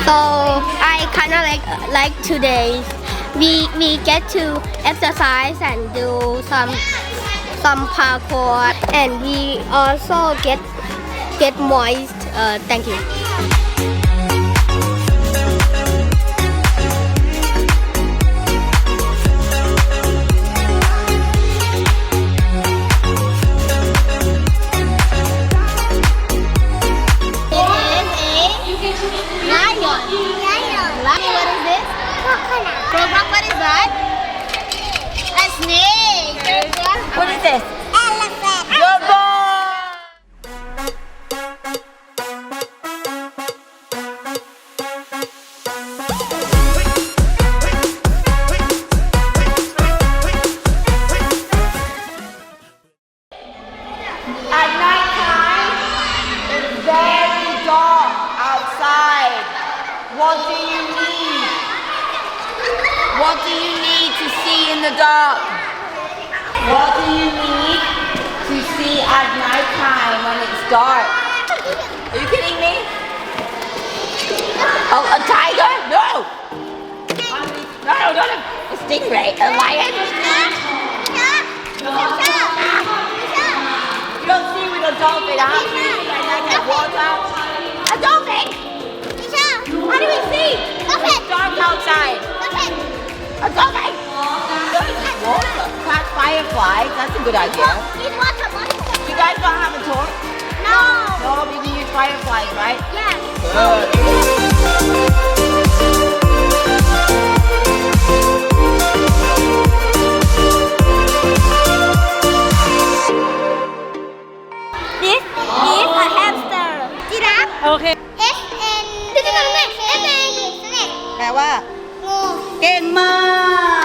So I kind of like today. We get to exercise and do some parkour, and we also get moist. Thank you. What is that? A snake. What is this? Elephant. Good boy. At night time, it's very dark outside. What do you need? What do you need to see in the dark? What do you need to see at night time when it's dark? Are you kidding me? Oh, a tiger? No! No, not a stingray. A lion? You don't see with a dolphin, huh? Like a water? A dolphin! How do we see? It's dark outside. A dolphin! Water. Catch fireflies. That's a good idea. You guys don't have a torch? No. No, we can use fireflies, right? Yes. Good. This is a hamster. Giraffe. โอเค SN. แปลว่า เก่งมาก